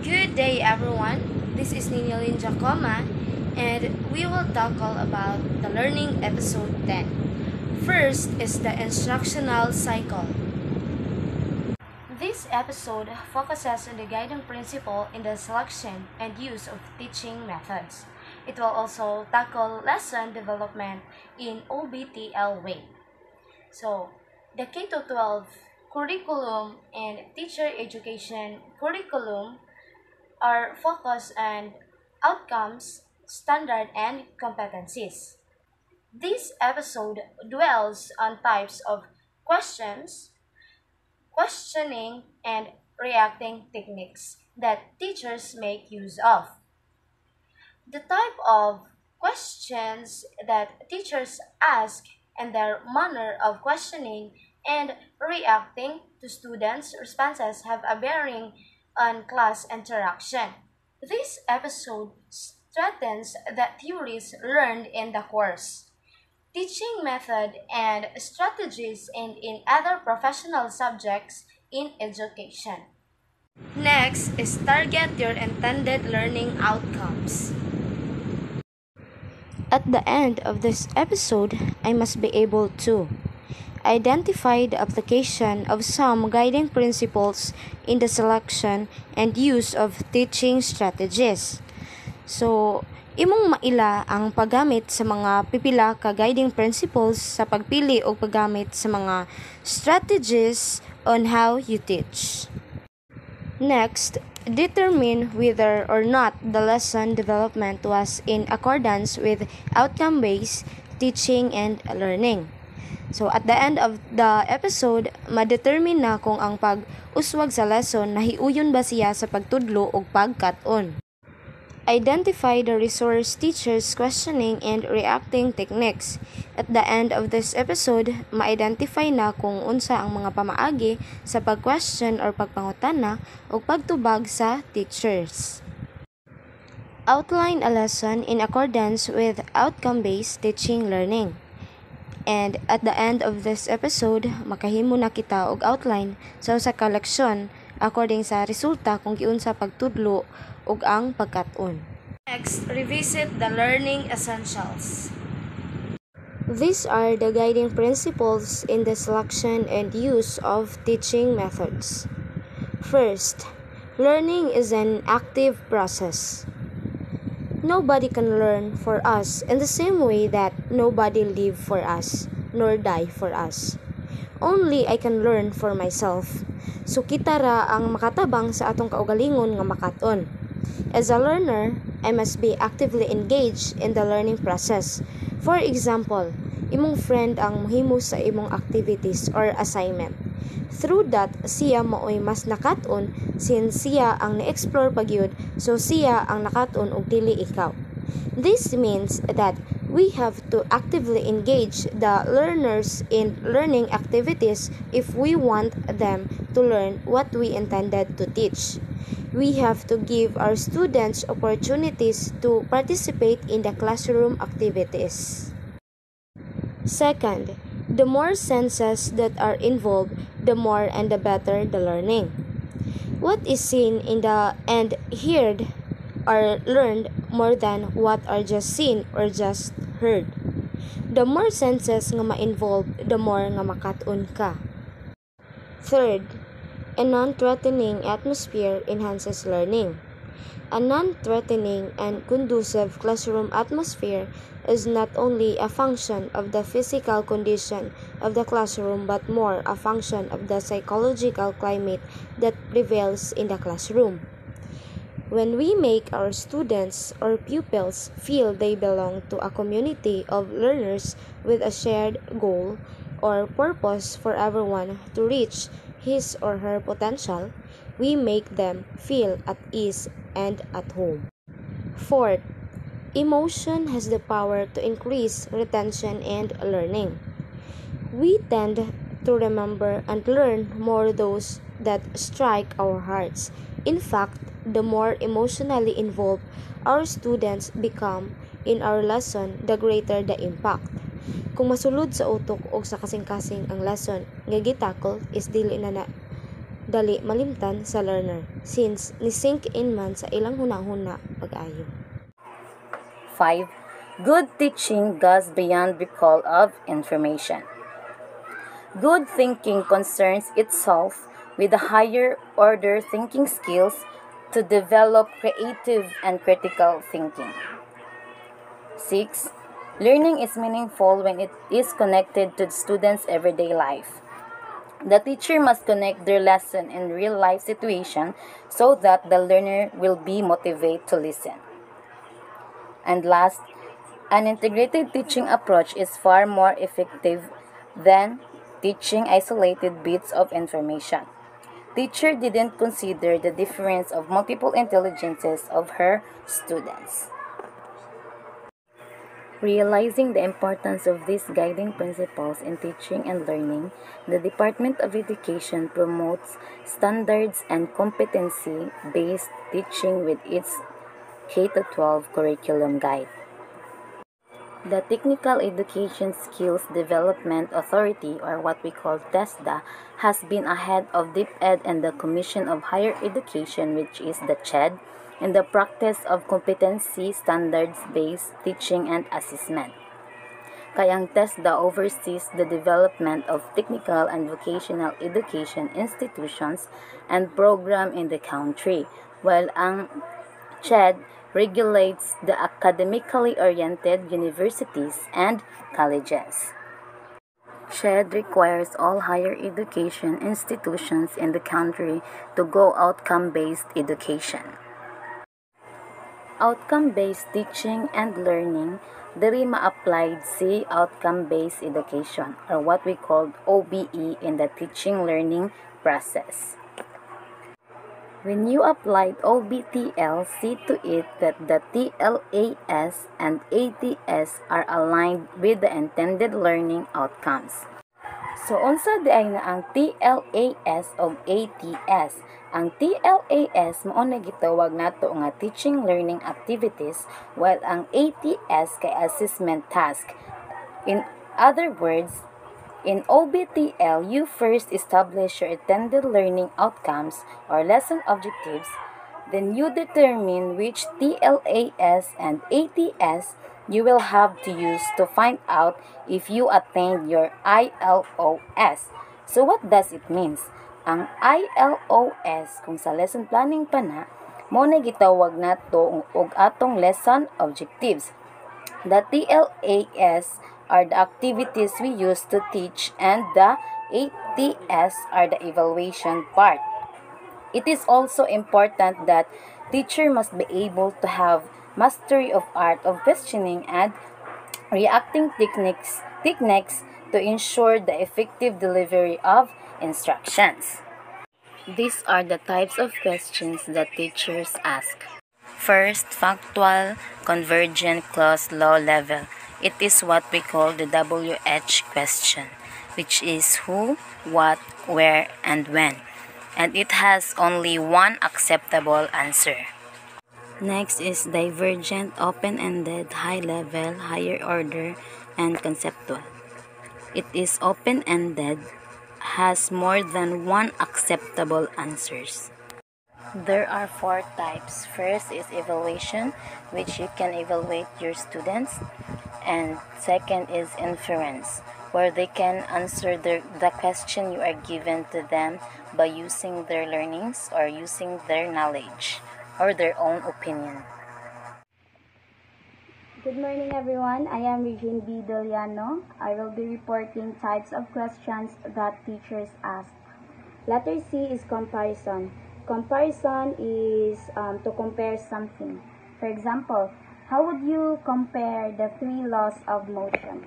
Good day everyone, this is Ninilin Jacoma and we will tackle about the learning episode 10. First is the instructional cycle. This episode focuses on the guiding principle in the selection and use of teaching methods. It will also tackle lesson development in OBTL way. So, the K-12 curriculum and teacher education curriculum are focused on outcomes, standard, and competencies. This episode dwells on types of questions, questioning, and reacting techniques that teachers make use of. The type of questions that teachers ask and their manner of questioning and reacting to students' responses have a bearing on class interaction. This episode strengthens the theories learned in the course, teaching method and strategies and in other professional subjects in education. Next is target your intended learning outcomes. At the end of this episode, I must be able to identify the application of some guiding principles in the selection and use of teaching strategies. So, imong maila ang paggamit sa mga pipila ka guiding principles sa pagpili o paggamit sa mga strategies on how you teach. Next, determine whether or not the lesson development was in accordance with outcome-based teaching and learning. So, at the end of the episode, ma-determine na kung ang pag-uswag sa lesson nahiuyon ba siya sa pagtudlo o pagkat-on. Identify the resource teachers' questioning and reacting techniques. At the end of this episode, ma-identify na kung unsa ang mga pamaagi sa pag-question or pagpangutana o pagtubag sa teachers. Outline a lesson in accordance with outcome-based teaching learning. And at the end of this episode, makahimo na kita og outline sa usa ka leksyon according sa resulta kung giunsa pagtudlo ug ang pagkat-on. Next, revisit the learning essentials. These are the guiding principles in the selection and use of teaching methods. First, learning is an active process. Nobody can learn for us in the same way that nobody live for us, nor die for us. Only I can learn for myself. So kita ra ang makatabang sa atong kaugalingon nga makat-on. As a learner, I must be actively engaged in the learning process. For example, imong friend ang mohimo sa imong activities or assignment. Through that, siya maoy mas nakat-on since siya ang na-explore pagyud, so siya ang nakat-on og dili ikaw. This means that we have to actively engage the learners in learning activities if we want them to learn what we intended to teach. We have to give our students opportunities to participate in the classroom activities. Second, the more senses that are involved, the more and the better the learning. What is seen in the and heard are learned more than what are just seen or just heard. The more senses nga ma-involve, the more nga makat-on ka. Third, a non-threatening atmosphere enhances learning. A non-threatening and conducive classroom atmosphere is not only a function of the physical condition of the classroom but more a function of the psychological climate that prevails in the classroom. When we make our students or pupils feel they belong to a community of learners with a shared goal or purpose for everyone to reach his or her potential, we make them feel at ease and at home. Fourth, emotion has the power to increase retention and learning. We tend to remember and learn more those that strike our hearts. In fact, the more emotionally involved our students become in our lesson, the greater the impact. Kung masulod sa utok o sa kasing-kasing ang lesson nga gitakol is dali malimtan sa learner since ni-sink in man sa ilang hunahuna pag-ayo. 5. Good teaching goes beyond recall of information. Good thinking concerns itself with the higher order thinking skills to develop creative and critical thinking. 6. Learning is meaningful when it is connected to the student's everyday life. The teacher must connect their lesson in real-life situation so that the learner will be motivated to listen. And last, an integrated teaching approach is far more effective than teaching isolated bits of information. Teacher didn't consider the difference of multiple intelligences of her students. Realizing the importance of these guiding principles in teaching and learning, the Department of Education promotes standards and competency-based teaching with its K-12 curriculum guide. The Technical Education Skills Development Authority, or what we call TESDA, has been ahead of DepEd and the Commission of Higher Education, which is the CHED, in the practice of competency standards-based teaching and assessment. Kaya ang TESDA oversees the development of technical and vocational education institutions and program in the country, while ang CHED regulates the academically oriented universities and colleges. CHED requires all higher education institutions in the country to go outcome-based education. Outcome-based teaching and learning diri ma-applied si outcome-based education, or what we call OBE, in the teaching learning process. When you applied OBTL, see to it that the TLAS and ATS are aligned with the intended learning outcomes. So, unsa di ay na ang TLAS o ATS? Ang TLAS mao na gitawag nato nga teaching learning activities, while ang ATS kay assessment task. In other words, in OBTL, you first establish your intended learning outcomes or lesson objectives, then you determine which TLAS and ATS you will have to use to find out if you attained your ILOS. So what does it means? Ang ILOS, kung sa lesson planning pa na, mo na gitawag nato og atong lesson objectives. The TLAS are the activities we use to teach, and the ATS are the evaluation part. It is also important that teacher must be able to have mastery of art of questioning and reacting techniques to ensure the effective delivery of instructions. These are the types of questions that teachers ask. First, factual, convergent, clause, low level. It is what we call the WH question, which is who, what, where, and when. And it has only one acceptable answer. Next is divergent, open-ended, high-level, higher order, and conceptual. It is open-ended, has more than one acceptable answers. There are 4 types. First is evaluation, which you can evaluate your students. And second is inference, where they can answer the question you are given to them by using their learnings or using their knowledge or their own opinion. Good morning, everyone. I am Regine B. Doliano. I will be reporting types of questions that teachers ask. Letter C is comparison. Comparison is to compare something. For example, how would you compare the 3 laws of motion?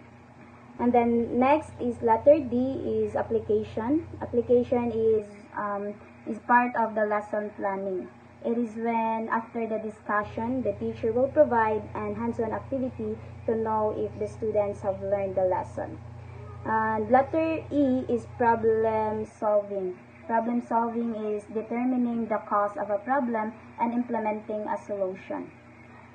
And then next is letter D is application. Application is part of the lesson planning. It is when, after the discussion, the teacher will provide an hands-on activity to know if the students have learned the lesson. And letter E is problem solving. Problem solving is determining the cause of a problem and implementing a solution.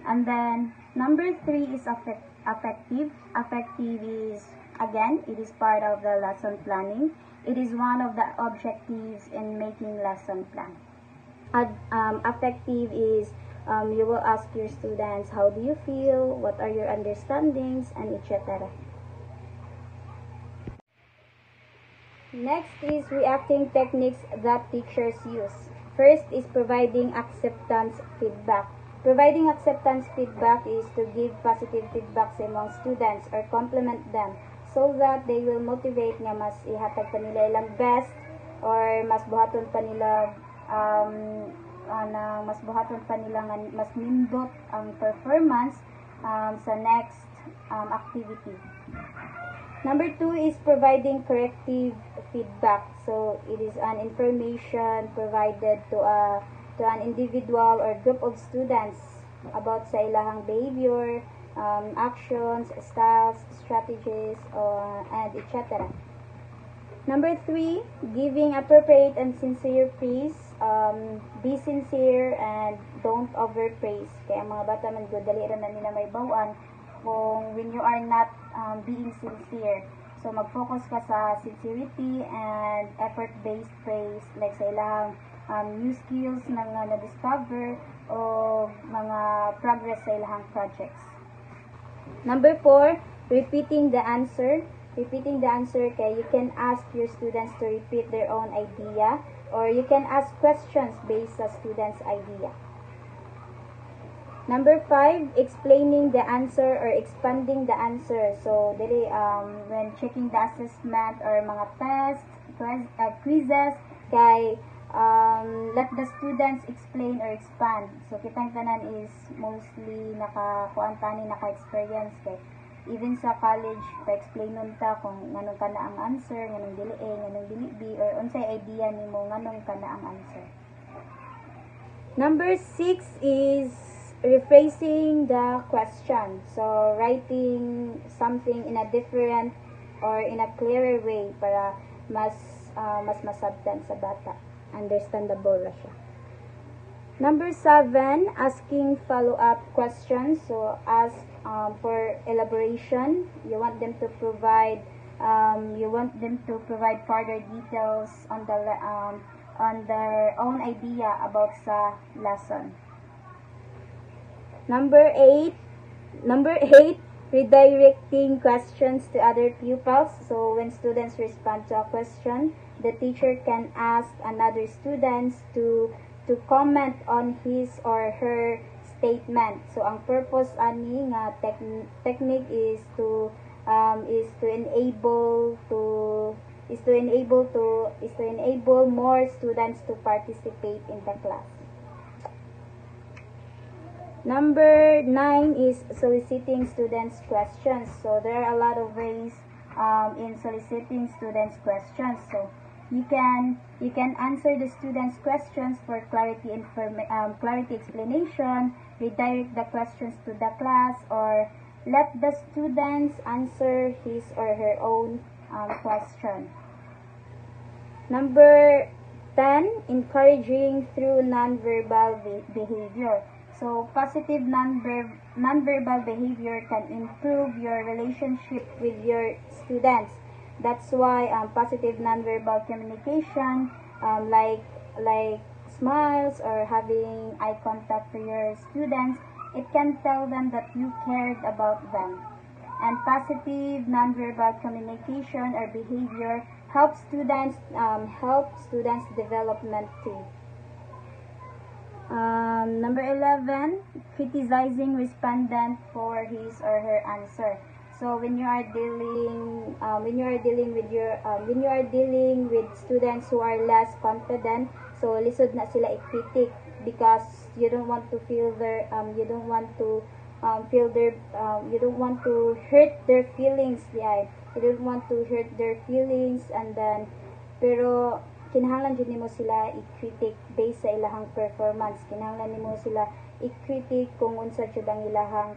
And then number 3 is affective. Affective is Again, it is part of the lesson planning. It is one of the objectives in making lesson plan. Affective is you will ask your students, how do you feel, what are your understandings, and etc. Next is reacting techniques that teachers use. First is providing acceptance feedback. Providing acceptance feedback is to give positive feedbacks among students or compliment them so that they will motivate nga mas ihatag pa nila ilang best or mas buhaton pa nila mas buhaton pa nila nga mas nindot ang performance sa next activity. Number 2 is providing corrective feedback. So it is an information provided to an individual or group of students about sa ilahang behavior, actions, styles, strategies, and etc. Number 3, giving appropriate and sincere praise. Be sincere and don't overpraise. Kaya mga bata man good, dali ra na nila may bawaan kung when you are not being sincere. So mag-focus ka sa sincerity and effort-based praise, like sa ilang new skills na na-discover o mga progress sa ilang projects. Number 4, repeating the answer. Repeating the answer kay you can ask your students to repeat their own idea or you can ask questions based sa students' idea. Number 5, explaining the answer or expanding the answer. So, dili, when checking the assessment or mga tests, quizzes, kay let the students explain or expand. So, kitang tanan is mostly naka-experience kay even sa college, pa-explain nun ta kung nganong ka na ang answer, nganong dili A, nganong dili B, or unsay idea nimo nganong ka na ang answer. Number 6 is rephrasing the question. So, writing something in a different or in a clearer way para mas masabtan sa bata. Understandable ra siya. Number 7, asking follow-up questions. So, ask for elaboration. You want them to provide further details on their own idea about sa lesson. Number 8, redirecting questions to other pupils. So when students respond to a question, the teacher can ask another students to comment on his or her statement. So ang purpose ani nga technique is to enable more students to participate in the class. Number 9 is soliciting students' questions. So there are a lot of ways in soliciting students' questions. So you can answer the students' questions for clarity explanation, redirect the questions to the class, or let the students answer his or her own question. Number 10, encouraging through nonverbal behavior. So, positive nonverbal behavior can improve your relationship with your students. That's why positive nonverbal communication, like smiles or having eye contact to your students, it can tell them that you cared about them. And positive nonverbal communication or behavior helps students development too. Number 11, criticizing respondent for his or her answer. So when you are dealing with students who are less confident, so lisod na sila i-critic because you don't want to hurt their feelings, yeah. You don't want to hurt their feelings, and then pero kinahanglan jud nimo sila i-critic based sa ilahang performance. Kinahanglan nimo sila i-critic kung unsa jud ang ilahang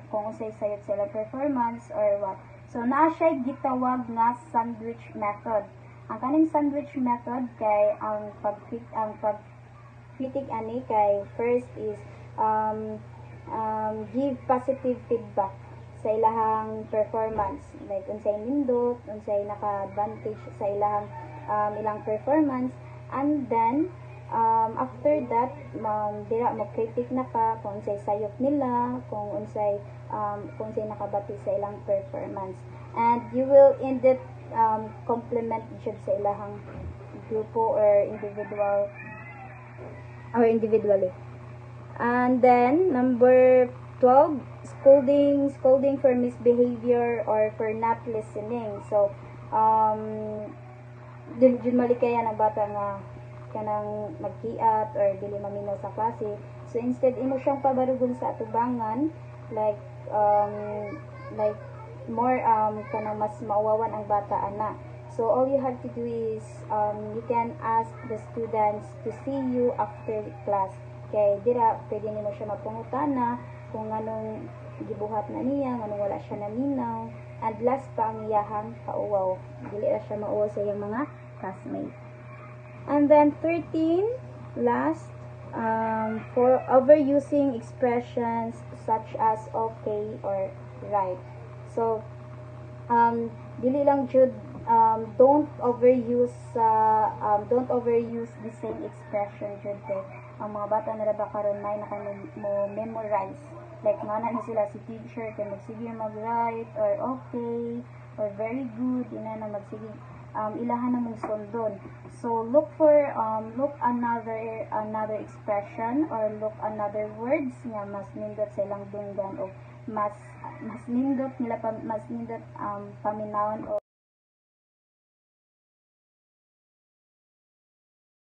kung unsay sayot sa ilang performance or what. So naa siya gitawag nga sandwich method. Ang kaning sandwich method kay ang pag-critic ani kay first is give positive feedback. sa ilahang performance, like unsay nindot, unsay naka-advantage sa ilang performance. And then after that, dira mo critic na ka kung unsay sayop nila, kung unsay nakabati sa ilang performance, and you will in it complement jud sa ilahang grupo or individually. And then number 12, scolding for misbehavior or for not listening. So dili malikaya ng bata nga kanang magkiat or dili maminaw sa klase. So instead imo siyang pabarugon sa atubangan, like more kanang mas mauwawan ang bata ana. So all you have to do is you can ask the students to see you after class. Kay dira pwede nimo siya mapangutana kung anong gibuhat na niya, anong wala siya naminaw. And last pa ang iyahang kauwaw. Dili ra siya mauwaw sa iyang mga classmates. And then 13, last, for overusing expressions such as okay or right. So dili lang jud don't overuse the same expression jud kay ang mga bata na ba karon may naka mo memorize, like mana na sila si teacher kay magsige mag-right or okay or very good ina na magsige ilahan na mong sundon. So look another expression or look another words nga mas nindot sa ilang dunggan o mas nindot paminawon o